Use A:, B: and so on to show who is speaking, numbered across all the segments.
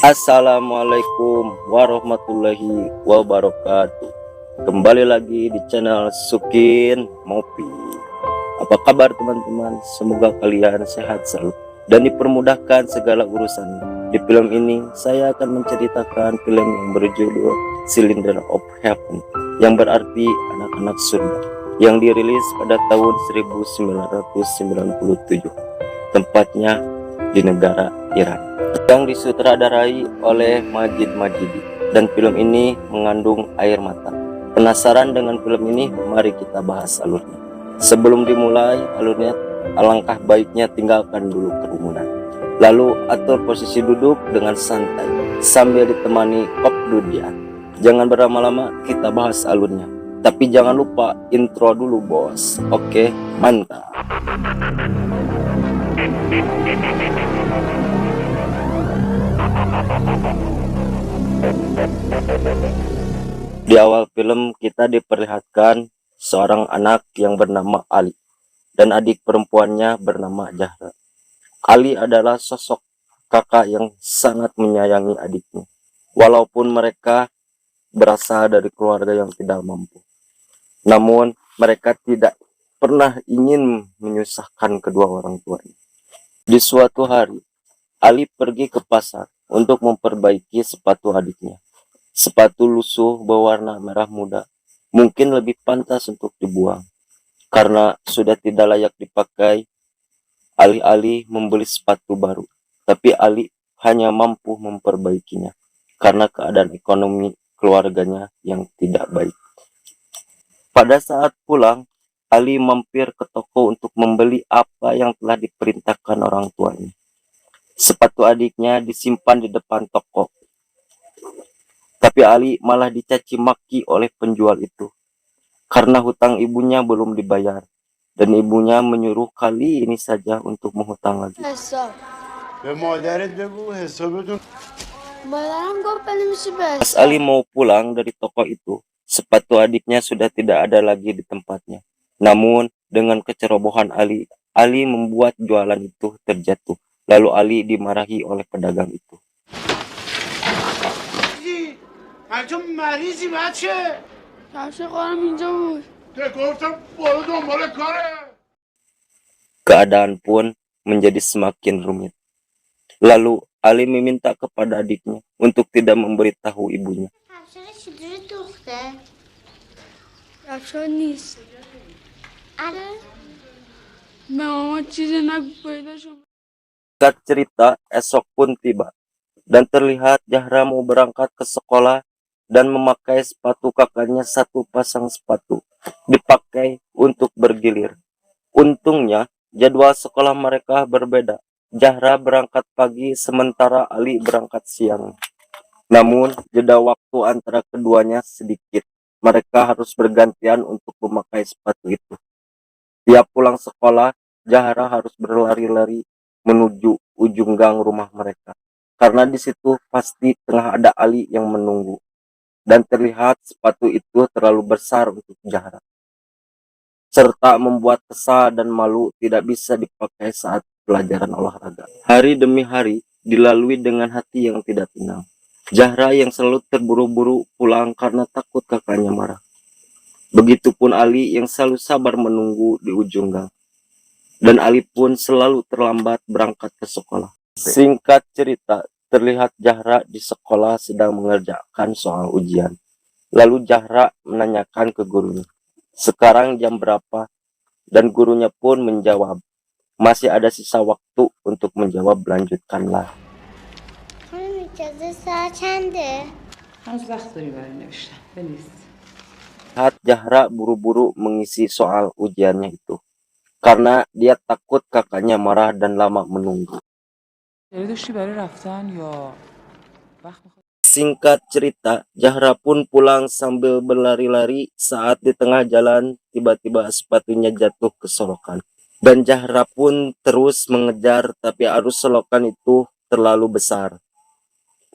A: Assalamualaikum warahmatullahi wabarakatuh. Kembali lagi di channel Sukin Mopi. Apa kabar teman-teman? Semoga kalian sehat selalu dan dipermudahkan segala urusan. Di film ini saya akan menceritakan film yang berjudul Cylinder of Heaven, yang berarti anak-anak surga, yang dirilis pada tahun 1997. Tempatnya di negara Iran, yang disutradarai oleh Majid Majidi, dan film ini mengandung air mata. Penasaran dengan film ini? Mari kita bahas alurnya. Sebelum dimulai alurnya, alangkah baiknya tinggalkan dulu kerumunan, lalu atur posisi duduk dengan santai sambil ditemani kop durian. Jangan berlama-lama, kita bahas alurnya. Tapi jangan lupa intro dulu bos. Oke, mantap. Di awal film kita diperlihatkan seorang anak yang bernama Ali dan adik perempuannya bernama Zahra. Ali adalah sosok kakak yang sangat menyayangi adiknya, walaupun mereka berasal dari keluarga yang tidak mampu. Namun mereka tidak pernah ingin menyusahkan kedua orang tuanya. Di suatu hari, Ali pergi ke pasar untuk memperbaiki sepatu adiknya. Sepatu lusuh berwarna merah muda, mungkin lebih pantas untuk dibuang. Karena sudah tidak layak dipakai, alih-alih membeli sepatu baru. Tapi Ali hanya mampu memperbaikinya karena keadaan ekonomi keluarganya yang tidak baik. Pada saat pulang, Ali mampir ke toko untuk membeli apa yang telah diperintahkan orang tuanya. Sepatu adiknya disimpan di depan toko. Tapi Ali malah dicaci maki oleh penjual itu karena hutang ibunya belum dibayar, dan ibunya menyuruh kali ini saja untuk menghutang lagi. Pas Ali mau pulang dari toko itu, sepatu adiknya sudah tidak ada lagi di tempatnya. Namun dengan kecerobohan Ali membuat jualan itu terjatuh. Lalu Ali dimarahi oleh pedagang itu. Keadaan pun menjadi semakin rumit. Lalu Ali meminta kepada adiknya untuk tidak memberitahu ibunya. Singkat cerita, esok pun tiba dan terlihat Zahra mau berangkat ke sekolah dan memakai sepatu kakaknya. Satu pasang sepatu dipakai untuk bergilir. Untungnya jadwal sekolah mereka berbeda. Zahra berangkat pagi sementara Ali berangkat siang. Namun jeda waktu antara keduanya sedikit. Mereka harus bergantian untuk memakai sepatu itu. Tiap pulang sekolah, Zahra harus berlari-lari menuju ujung gang rumah mereka, karena di situ pasti tengah ada Ali yang menunggu. Dan terlihat sepatu itu terlalu besar untuk Zahra, serta membuat kesal dan malu tidak bisa dipakai saat pelajaran olahraga. Hari demi hari dilalui dengan hati yang tidak tenang. Zahra yang selalu terburu-buru pulang karena takut kakaknya marah. Begitupun Ali yang selalu sabar menunggu di ujung gang. Dan Ali pun selalu terlambat berangkat ke sekolah. Singkat cerita, terlihat Zahra di sekolah sedang mengerjakan soal ujian. Lalu Zahra menanyakan ke gurunya, sekarang jam berapa? Dan gurunya pun menjawab, masih ada sisa waktu untuk menjawab, lanjutkanlah. Saat Zahra buru-buru mengisi soal ujiannya itu, karena dia takut kakaknya marah dan lama menunggu. Singkat cerita, Zahra pun pulang sambil berlari-lari. Saat di tengah jalan, tiba-tiba sepatunya jatuh ke solokan. Dan Zahra pun terus mengejar, tapi arus solokan itu terlalu besar.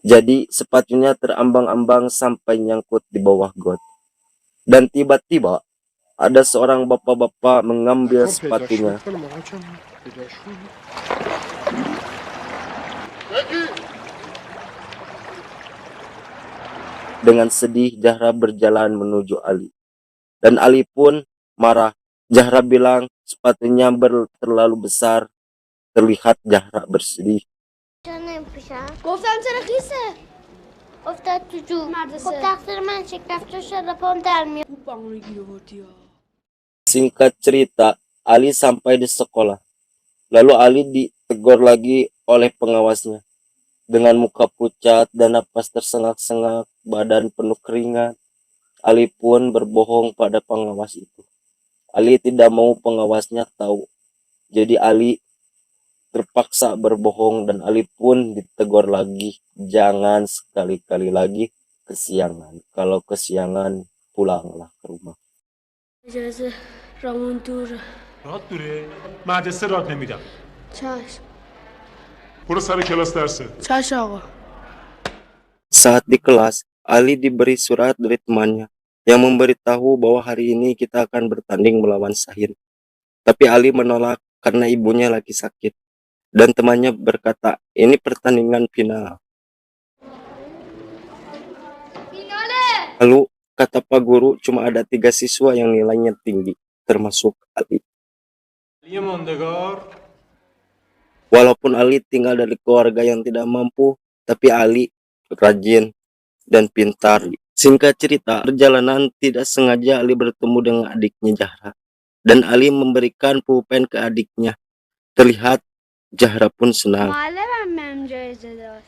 A: Jadi sepatunya terambang-ambang sampai nyangkut di bawah got. Dan tiba-tiba ada seorang bapak-bapak mengambil sepatunya. Dengan sedih, Zahra berjalan menuju Ali. Dan Ali pun marah. Zahra bilang sepatunya terlalu besar. Terlihat Zahra bersedih.
B: گفتم چرا خیسه
C: افتاد تو جو.
B: مدرسه.
C: خب تقصیر من شکست و شده پام در میاد.
B: خوب بهونه گیر آوردی ها.
A: Singkat cerita, Ali sampai di sekolah. Lalu Ali ditegur lagi oleh pengawasnya. Dengan muka pucat dan napas tersengal-sengal, badan penuh keringat, Ali pun berbohong pada pengawas itu. Ali tidak mau pengawasnya tahu. Jadi Ali terpaksa berbohong dan Ali pun ditegur lagi. Jangan sekali-kali lagi kesiangan. Kalau kesiangan, pulanglah ke rumah.
B: اجازه رامون دوره.
D: راد دوره؟ مدرسه راد نمیدم.
B: چشم.
D: برو سر کلاس درسه.
B: چشم آقا.
A: Saat di kelas, Ali diberi surat dari temannya yang memberitahu bahwa hari ini kita akan bertanding melawan Sahin. Tapi Ali menolak karena ibunya lagi sakit. Dan temannya berkata, ini pertandingan final. Lalu, kata Pak Guru, cuma ada 3 siswa yang nilainya tinggi, termasuk Ali.
D: علی ماندگار
A: Walaupun Ali tinggal dari keluarga yang tidak mampu, tapi Ali rajin dan pintar. Singkat cerita, perjalanan tidak sengaja Ali bertemu dengan adiknya Zahra. Dan Ali memberikan pulpen ke adiknya. Terlihat Zahra pun senang.
C: معلمم بهم جایزه داد.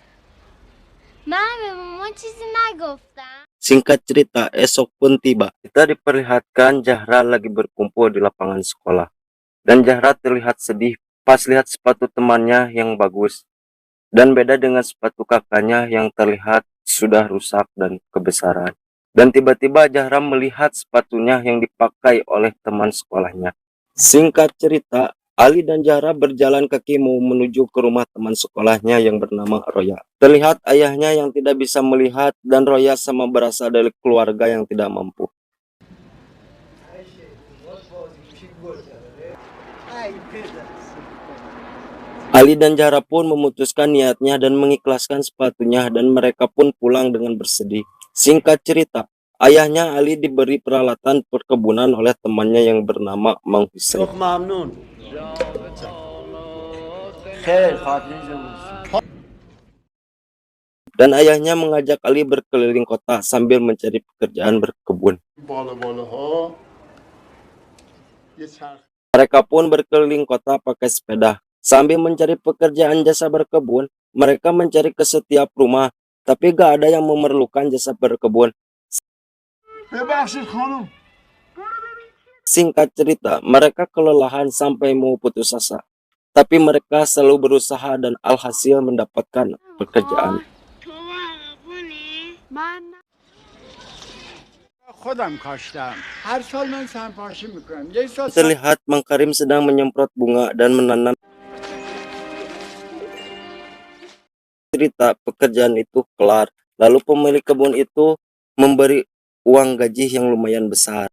C: من به مامان چیزی نگفتم.
A: Singkat cerita, esok pun tiba. Kita diperlihatkan Zahra lagi berkumpul di lapangan sekolah. Dan Zahra terlihat sedih pas lihat sepatu temannya yang bagus. Dan beda dengan sepatu kakaknya yang terlihat sudah rusak dan kebesaran. Dan tiba-tiba Zahra melihat sepatunya yang dipakai oleh teman sekolahnya. Singkat cerita, Ali dan Zahra berjalan kaki mau menuju ke rumah teman sekolahnya yang bernama Roya. Terlihat ayahnya yang tidak bisa melihat dan Roya sama berasal dari keluarga yang tidak mampu. Ali dan Zahra pun memutuskan niatnya dan mengikhlaskan sepatunya dan mereka pun pulang dengan bersedih. Singkat cerita, ayahnya Ali diberi peralatan perkebunan oleh temannya yang bernama Mang Hussein. Dan ayahnya mengajak Ali berkeliling kota sambil mencari pekerjaan berkebun. Mereka pun berkeliling kota pakai sepeda. Sambil mencari pekerjaan jasa berkebun, mereka mencari ke setiap rumah, tapi gak ada yang memerlukan jasa berkebun. Singkat cerita, mereka kelelahan sampai mau putus asa. Tapi mereka selalu berusaha dan alhasil mendapatkan pekerjaan. Terlihat Mang Karim sedang menyemprot bunga dan menanam. Cerita pekerjaan itu kelar, lalu pemilik kebun itu memberi uang gaji yang lumayan besar.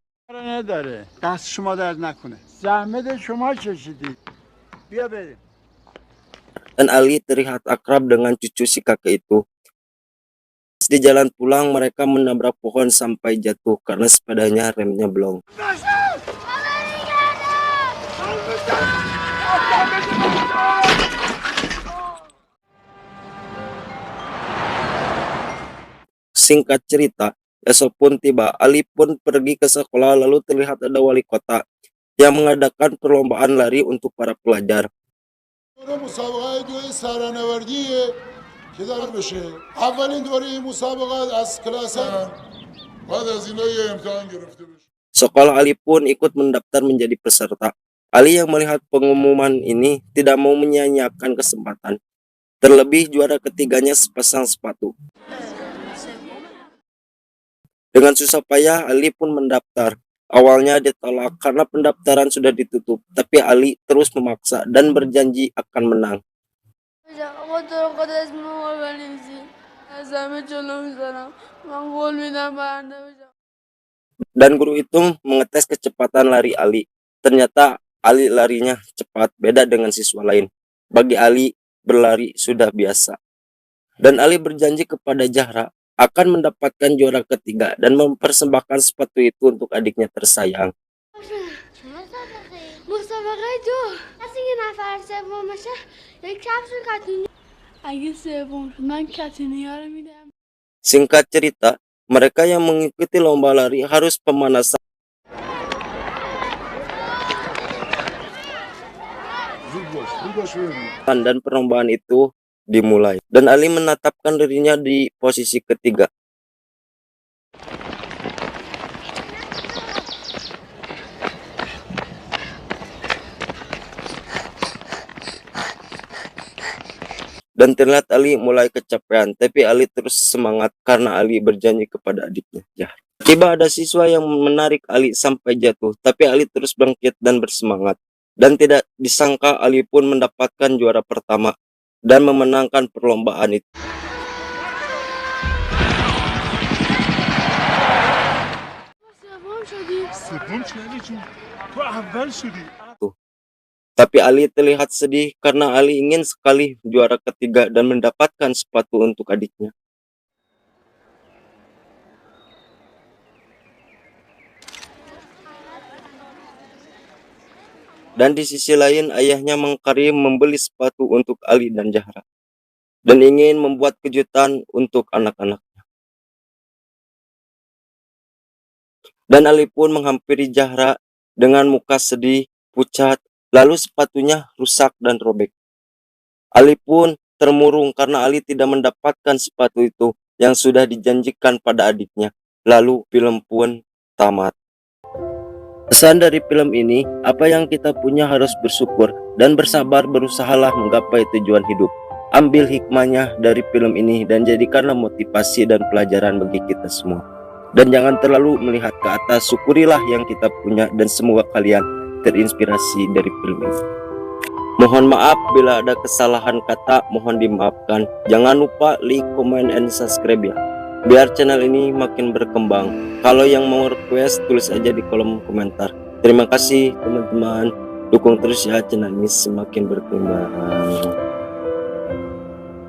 A: Dan Ali terlihat akrab dengan cucu si kakek itu. Di jalan pulang mereka menabrak pohon sampai jatuh karena sepedanya remnya blong. Singkat cerita, esok pun tiba. Ali pun pergi ke sekolah lalu terlihat ada wali kota yang mengadakan perlombaan lari untuk para pelajar. Sekolah Ali pun ikut mendaftar menjadi peserta. Ali yang melihat pengumuman ini tidak mau menyia-nyiakan kesempatan. Terlebih juara ketiganya sepasang sepatu. Dengan susah payah Ali pun mendaftar. Awalnya ditolak karena pendaftaran sudah ditutup, tapi Ali terus memaksa dan berjanji akan menang. Dan guru itu mengetes kecepatan lari Ali. Ternyata Ali larinya cepat, beda dengan siswa lain. Bagi Ali, berlari sudah biasa. Dan Ali berjanji kepada Zahra akan mendapatkan juara ketiga dan mempersembahkan sepatu itu untuk adiknya tersayang.
C: چه مسابقه؟
B: مسابقه دو.
C: کسی که نفر سوم بشه یک کفش کاتونی.
B: اگه سوم شد من کتونیا رو میدم.
A: Singkat cerita, mereka yang mengikuti lomba lari harus pemanasan dan perlombaan itu dimulai. Dan Ali menetapkan dirinya di posisi ketiga. Dan terlihat Ali mulai kecapean, tapi Ali terus semangat karena Ali berjanji kepada adiknya. Ya. Tiba ada siswa yang menarik Ali sampai jatuh, tapi Ali terus bangkit dan bersemangat. Dan tidak disangka Ali pun mendapatkan juara pertama dan memenangkan perlombaan itu.
B: سوم شدیم.
D: سوم چه علی جون؟ تو اول شدی.
A: Tapi Ali terlihat sedih karena Ali ingin sekali juara ketiga dan mendapatkan sepatu untuk adiknya. Dan di sisi lain ayahnya Mang Karim membeli sepatu untuk Ali dan Zahra dan ingin membuat kejutan untuk anak-anaknya. Dan Ali pun menghampiri Zahra dengan muka sedih, pucat, lalu sepatunya rusak dan robek. Ali pun termurung karena Ali tidak mendapatkan sepatu itu yang sudah dijanjikan pada adiknya. Lalu film pun tamat. Pesan dari film ini, apa yang kita punya harus bersyukur dan bersabar, berusahalah menggapai tujuan hidup. Ambil hikmahnya dari film ini dan jadikanlah motivasi dan pelajaran bagi kita semua. Dan jangan terlalu melihat ke atas, syukurilah yang kita punya dan semoga kalian terinspirasi dari film ini. Mohon maaf bila ada kesalahan kata, mohon dimaafkan. Jangan lupa like, comment, and subscribe ya, biar channel ini makin berkembang. Kalau yang mau request, tulis aja di kolom komentar. Terima kasih teman-teman, dukung terus ya channel ini semakin berkembang.